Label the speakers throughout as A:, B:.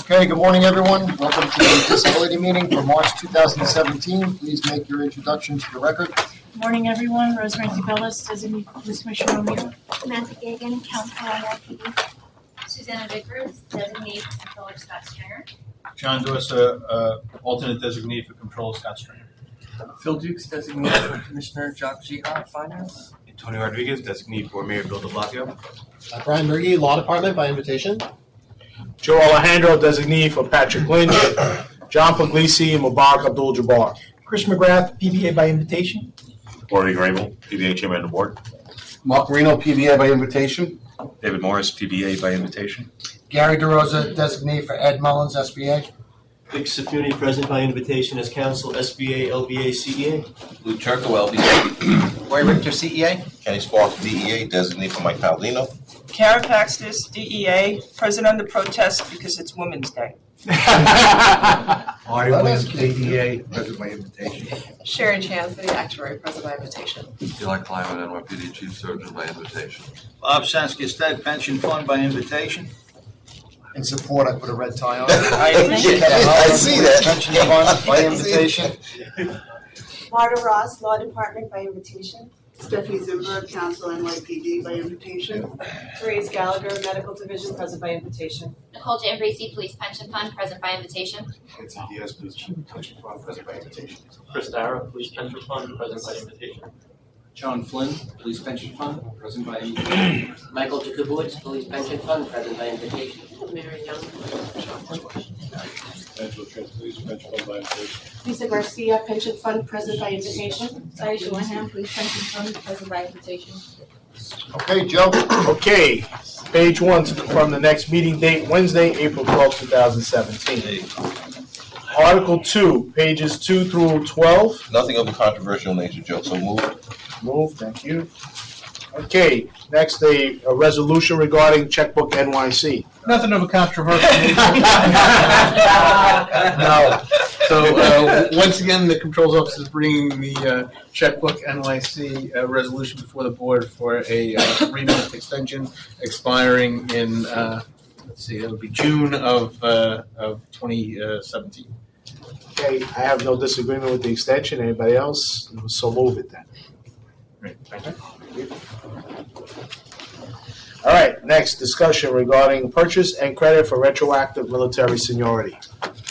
A: Okay, good morning, everyone. Welcome to the disability meeting for March 2017. Please make your introduction to the record.
B: Good morning, everyone. Rosemary DeBellis, designate Police Commissioner O'Meara.
C: Samantha Gagan, Council on LPD.
D: Susanna Vickers, designate Controller Scott Stringer.
E: John Dorsa, alternate designee for Controller Scott Stringer.
F: Phil Dukes, designee for Commissioner Jock Jihad, Finance.
G: Tony Rodriguez, designee for Mayor Bill de Blasio.
H: Brian Berge, Law Department by invitation.
I: Joe Alejandro, designee for Patrick Lynch. John Puglisi and Mubarak Abdul-Jabbar.
J: Chris McGrath, PBA by invitation.
G: Corey Grable, PBA Chairman of the Board.
A: Mark Marino, PBA by invitation.
G: David Morris, PBA by invitation.
A: Gary DeRosa, designee for Ed Mullins, SBA.
K: Vic Safuni, present by invitation as counsel, SBA, LBA, CEA.
L: Lou Turco, LBA.
H: Roy Richter, CEA.
L: Kenny Sparks, DEA, designee for Mike Palladino.
M: Kara Paxtis, DEA, present under protest because it's Women's Day.
F: Marty Williams, DEA, present by invitation.
M: Sharon Chancellor, actuary, present by invitation.
N: Eli Kleiman, NYPD Chief Surgeon by invitation.
E: Bob Sansky, State Pension Fund by invitation.
A: In support, I put a red tie on.
L: I see that.
A: Pension Fund by invitation.
C: Marta Ross, Law Department by invitation.
O: Stephanie Zimberg, Council NYPD by invitation.
M: Therese Gallagher, Medical Division, present by invitation.
D: Nicole Jambrisi, Police Pension Fund, present by invitation.
G: Nancy Diaz, Police Chief Pension Fund, present by invitation.
K: Chris Dara, Police Pension Fund, present by invitation.
F: John Flynn, Police Pension Fund, present by invitation.
H: Michael Jakubowicz, Police Pension Fund, present by invitation.
M: Mary Young.
G: Police Pension Fund by invitation.
C: Lisa Garcia, Pension Fund, present by invitation.
B: Saisha Waham, Police Pension Fund, present by invitation.
A: Okay, Joe.
I: Okay, page 1 to confirm the next meeting date, Wednesday, April 12, 2017. Article 2, pages 2 through 12.
L: Nothing of a controversial nature, Joe, so move.
I: Move, thank you. Okay, next a resolution regarding checkbook NYC.
E: Nothing of a controversial nature.
I: No.
E: So once again, the Controls Office is bringing the checkbook NYC resolution before the board for a 3-month extension expiring in, let's see, it would be June of 2017.
I: Okay, I have no disagreement with the extension. Anybody else? So move it then.
E: Great, thank you.
I: All right, next discussion regarding purchase and credit for retroactive military seniority.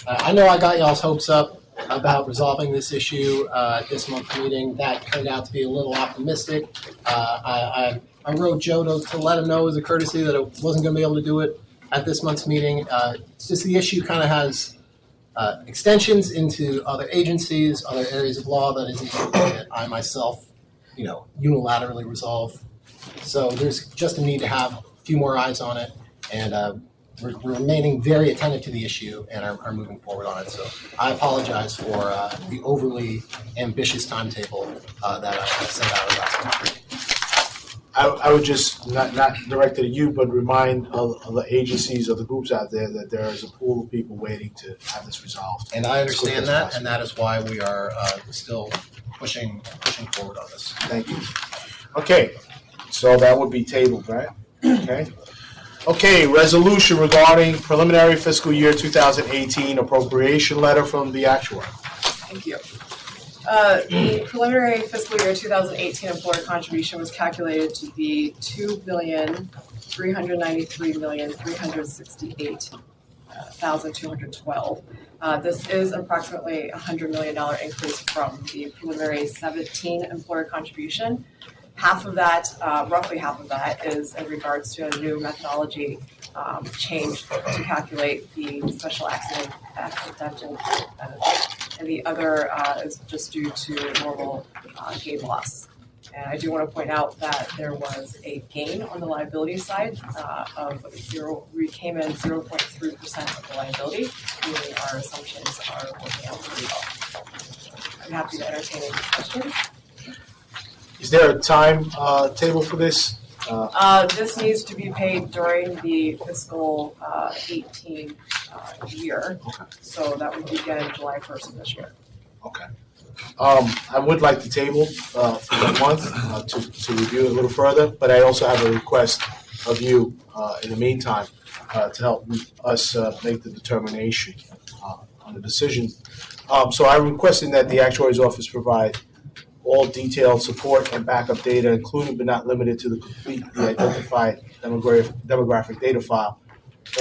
H: I know I got y'all's hopes up about resolving this issue at this month's meeting. That turned out to be a little optimistic. I wrote Joe to let him know as a courtesy that I wasn't going to be able to do it at this month's meeting. It's just the issue kind of has extensions into other agencies, other areas of law that isn't something that I myself, unilaterally resolve. So there's just a need to have a few more eyes on it, and we're remaining very attentive to the issue and are moving forward on it. So I apologize for the overly ambitious timetable that I sent out last month.
I: I would just, not directed at you, but remind the agencies or the groups out there that there is a pool of people waiting to have this resolved.
H: And I understand that, and that is why we are still pushing forward on this.
I: Thank you. Okay, so that would be tabled, right? Okay. Okay, resolution regarding preliminary fiscal year 2018 appropriation letter from the actuary.
M: Thank you. The preliminary fiscal year 2018 employer contribution was calculated to be $2,393,368,212. This is approximately a $100 million increase from the preliminary 17 employer contribution. Half of that, roughly half of that, is in regards to a new methodology change to calculate the special accidental benefit. And the other is just due to normal gain loss. And I do want to point out that there was a gain on the liability side we came in 0.3% of the liability, meaning our assumptions are working out pretty well. I'm happy to entertain any questions.
I: Is there a time table for this?
M: This needs to be paid during the fiscal 18 year.
I: Okay.
M: So that would begin July 1st of this year.
I: Okay. I would like to table for 1 month to review it a little further, but I also have a request of you in the meantime to help us make the determination on the decision. So I'm requesting that the actuary's office provide all detailed support and backup data, including but not limited to the completely identified demographic data file,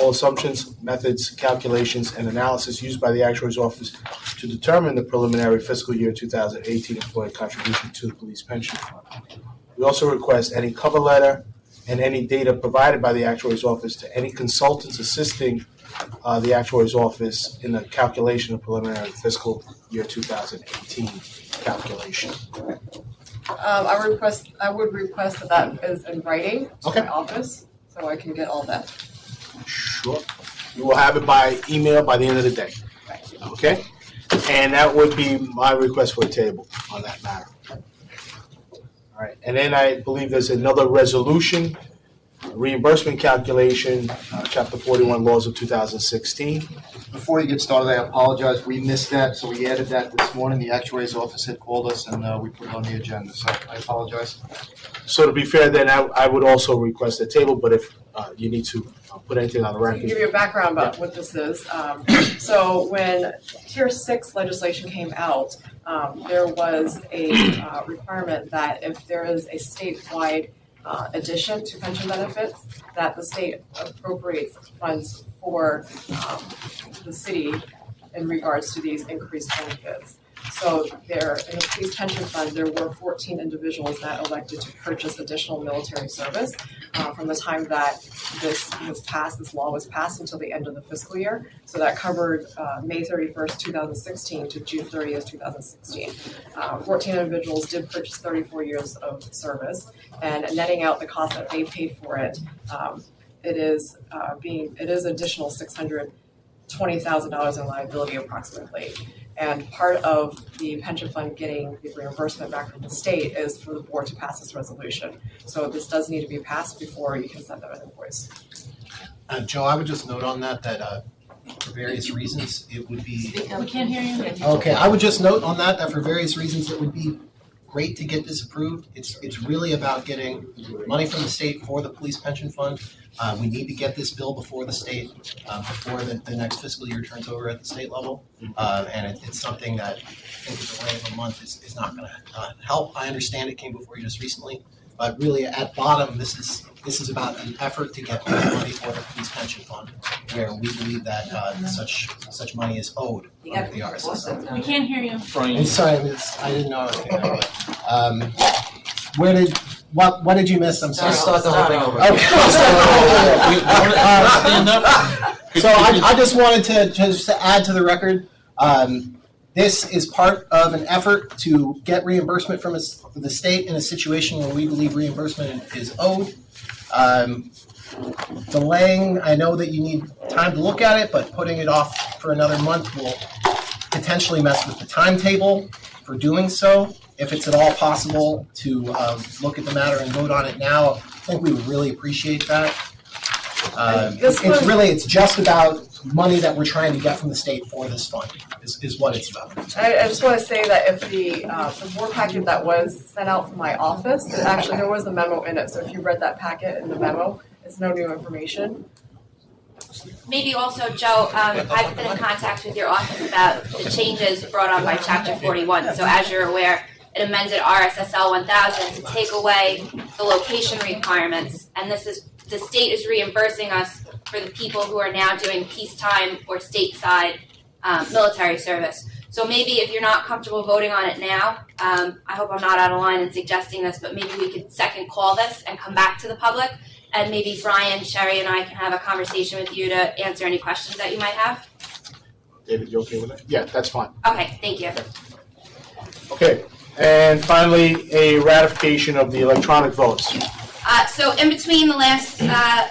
I: all assumptions, methods, calculations, and analysis used by the actuary's office to determine the preliminary fiscal year 2018 employee contribution to the police pension fund. We also request any cover letter and any data provided by the actuary's office to any consultants assisting the actuary's office in the calculation of preliminary fiscal year 2018 calculation.
M: I would request that is in writing to my office, so I can get all that.
I: Sure. You will have it by email by the end of the day. Okay? And that would be my request for a table on that matter. All right. And then I believe there's another resolution, reimbursement calculation, Chapter 41 laws of 2016.
A: Before you get started, I apologize. We missed that, so we added that this morning. The actuary's office had called us, and we put it on the agenda, so I apologize.
I: So to be fair, then I would also request a table, but if you need to put anything on the
M: I
I: record.
M: can give you a background about what this is. So when Tier 6 legislation came out, there was a requirement that if there is a statewide addition to pension benefits, that the state appropriates funds for the city in regards to these increased benefits. So there, in the police pension fund, there were 14 individuals that elected to purchase additional military service from the time that this law was passed until the end of the fiscal year. So that covered May 31st, 2016 to June 30th, 2016. 14 individuals did purchase 34 years of service, and netting out the cost that they paid for it, it is additional $620,000 in liability approximately. And part of the pension fund getting the reimbursement back from the state is for the board to pass this resolution. So this does need to be passed before you can send them an invoice.
H: Joe, I would just note on that for various reasons it would be.
B: We can't hear you.
H: Okay, I would just note on that for various reasons it would be great to get this approved. It's really about getting money from the state for the police pension fund. We need to get this bill before the state, before the next fiscal year turns over at the state level. And it's something that I think a delay of a month is not going to help. I understand it came before you just recently, but really at bottom, this is about an effort to get money for the police pension fund, where we believe that such money is owed under the RSS.
B: We can't hear you.
H: I'm sorry, I didn't know. What did you miss? I'm sorry.
F: Start the whole thing over.
H: Okay. So I just wanted to just add to the record. This is part of an effort to get reimbursement from the state in a situation where we believe reimbursement is owed. Delaying, I know that you need time to look at it, but putting it off for another month will potentially mess with the timetable for doing so. If it's at all possible to look at the matter and vote on it now, I think we would really appreciate that. It's just about money that we're trying to get from the state for this fund is what it's about.
M: I just want to say that if the board packet that was sent out from my office, actually there was a memo in it. So if you read that packet in the memo, it's no new information.
D: Maybe also, Joe, I've been in contact with your office about the changes brought on by Chapter 41. So as you're aware, it amended RSSL 1000 to take away the location requirements, and the state is reimbursing us for the people who are now doing peacetime or stateside military service. So maybe if you're not comfortable voting on it now, I hope I'm not out of line in suggesting this, but maybe we could second call this and come back to the public, and maybe Brian, Sherry, and I can have a conversation with you to answer any questions that you might have.
I: David, you okay with that? Yeah, that's fine.
D: Okay, thank you.
I: Okay. And finally, a ratification of the electronic votes.
D: So in between the last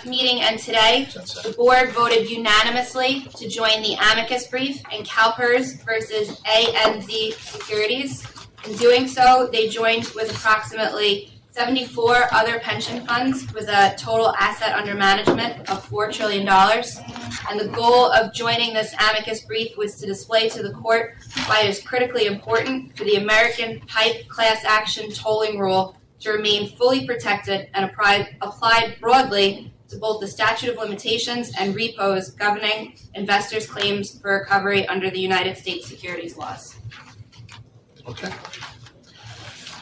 D: meeting and today, the board voted unanimously to join the amicus brief in CalPERS versus ANZ Securities. In doing so, they joined with approximately 74 other pension funds with a total asset under management of $4 trillion. And the goal of joining this amicus brief was to display to the court why it is critically important for the American pipe class action tolling rule to remain fully protected and applied broadly to both the statute of limitations and repos governing investors' claims for recovery under the United States securities laws.
I: Okay.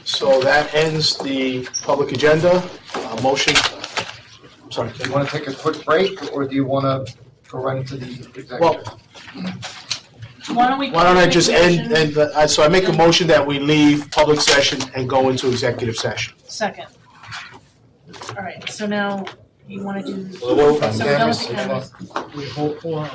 I: So that ends the public agenda. Motion, I'm sorry.
A: Do you want to take a quick break, or do you want to go right into the executive?
I: Well,
B: Why don't we?
I: why don't I just end, so I make a motion that we leave public session and go into executive session.
B: Second. All right, so now you want to do.
A: Hello,
B: So we're done with the
A: Candace.
B: cameras.
H: Wait, hold on.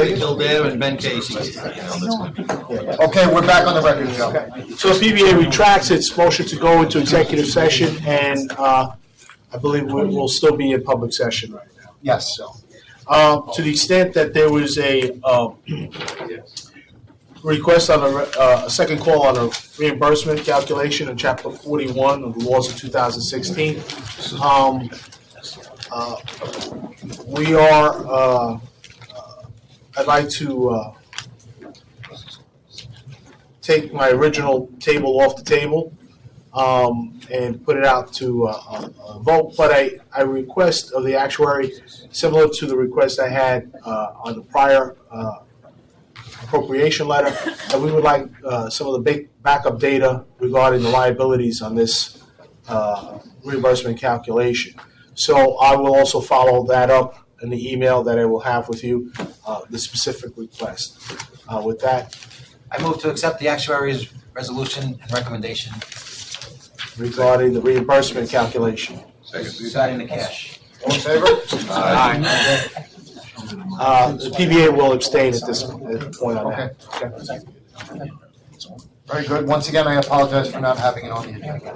I: David?
K: Bill Dare and Ben Casey.
A: Okay, we're back on the record, Joe.
I: So PBA retracts its motion to go into executive session, and I believe we'll still be in public session right now.
A: Yes.
I: So, to the extent that there was a request on a second call on a reimbursement calculation in Chapter 41 of the laws of 2016, we are. I'd like to take my original table off the table and put it out to a vote. But I request of the actuary, similar to the request I had on the prior appropriation letter, that we would like some of the big backup data regarding the liabilities on this reimbursement calculation. So I will also follow that up in the email that I will have with you, the specific request. With that,
P: I move to accept the actuary's resolution and recommendation
I: regarding the reimbursement calculation.
P: regarding the cash.
A: All in favor?
P: Aye.
I: The PBA will abstain at this point on that. Okay.
A: Very good. Once again, I apologize for not having it on the agenda.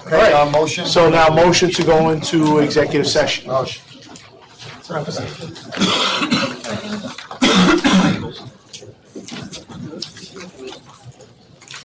A: Okay, motion.
I: So now motion to go into executive session.
A: Motion.